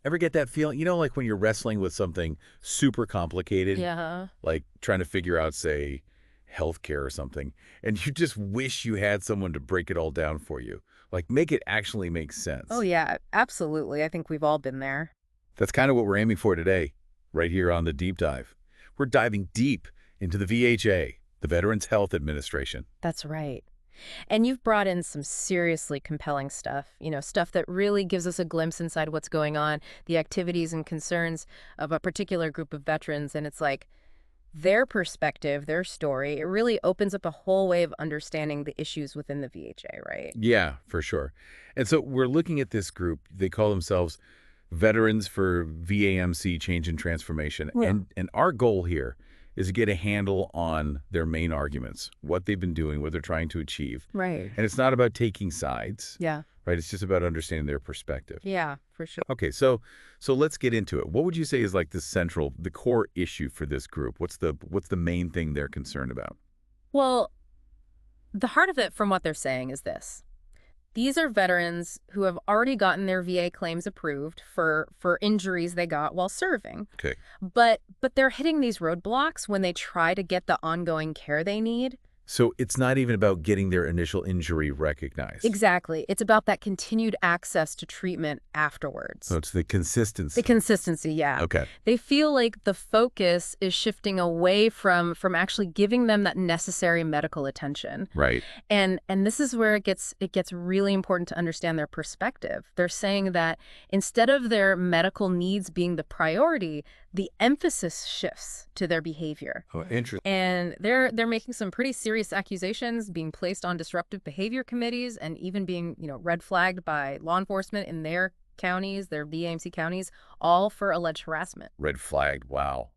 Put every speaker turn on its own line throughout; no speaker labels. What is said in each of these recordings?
Ever get that feeling? You know, like when you're wrestling with something super complicated,
Yeah.
like trying to figure out, say, healthcare or something, and you just wish you had someone to break it all down for you, like make it actually make
Oh,
sense.
yeah, absolutely. I think we've all been there.
That's kind of what we're aiming for today, right here on the Deep Dive. We're diving deep into the VHA, the Veterans Health Administration.
That's right. And you've brought in some seriously compelling stuff, stuff that really gives us a glimpse inside what's going on, the activities and concerns of a particular group of veterans. And it's like their perspective, their story, it really opens up a whole way of understanding the issues within the VHA, right?
Yeah, for sure. And so we're looking at this group. They call themselves Veterans for VAMC Change and Transformation.
Yeah.
And our goal here is to get a handle on their main arguments, what they've been doing, what they're trying to achieve.
Right.
And it's not about taking sides,
Yeah.
right? It's just about understanding their perspective.
Yeah, for sure.
Okay, so let's get into it. What would you say is like the core issue for this group? What's the main thing they're concerned about?
Well, the heart of it, from what they're saying, is this. These are veterans who have already gotten their VA claims approved for injuries they got while serving.
Okay.
But they're hitting these roadblocks when they try to get the ongoing care they need.
So it's not even about getting their initial injury recognized.
Exactly. It's about that continued access to treatment afterwards.
So it's the
The
consistency.
consistency, yeah.
Okay.
They feel like the focus is shifting away from actually giving them that necessary medical attention.
Right.
And this is where it gets really important to understand their perspective. They're saying that instead of their medical needs being the priority, the emphasis shifts to their behavior.
Oh, interesting.
And they're making some pretty serious accusations, being placed on disruptive behavior committees and even being, red flagged by law enforcement in their counties, their VAMC counties, all for alleged harassment.
Red flagged. Wow.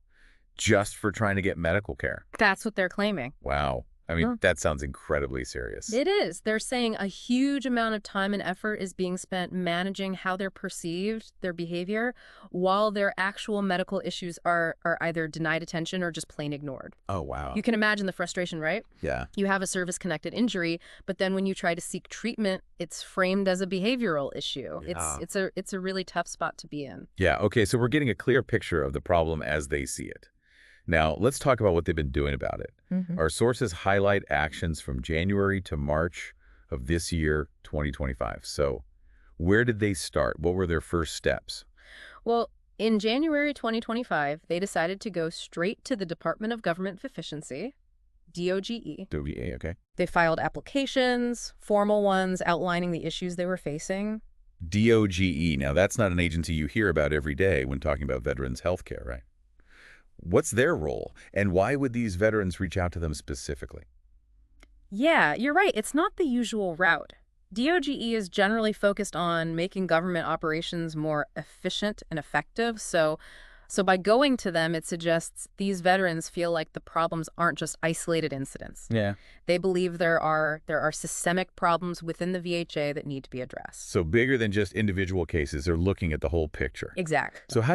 Just for trying to get medical care.
That's what they're claiming.
Wow. I mean, that sounds incredibly serious.
It is. They're saying a huge amount of time and effort is being spent managing how they're perceived, their behavior, while their actual medical issues are either denied attention or just plain ignored.
Oh, wow.
You can imagine the frustration, right?
Yeah.
You have a service-connected injury, but then when you try to seek treatment, it's framed as a behavioral issue.
Yeah.
It's a really tough spot to be in.
Yeah. Okay. So we're getting a clear picture of the problem as they see it. Now, let's talk about what they've been doing about it. Our sources highlight actions from January to March of this year, 2025. So where did they start? What were their first steps?
Well, in January 2025, they decided to go straight to the Department of Government Efficiency, DOGE.
WA, okay.
They filed applications, formal ones outlining the issues they were facing.
DOGE. Now, that's not an agency you hear about every day when talking about veterans' health care, right? What's their role, and why would these veterans reach out to them specifically?
Yeah, you're right. It's not the usual route. DOGE is generally focused on making government operations more efficient and effective. So by going to them, it suggests these veterans feel like the problems aren't just isolated incidents.
Yeah.
They believe there are systemic problems within the VHA that need to be addressed.
So bigger than just individual cases, they're looking at the whole picture.
Exactly.
So how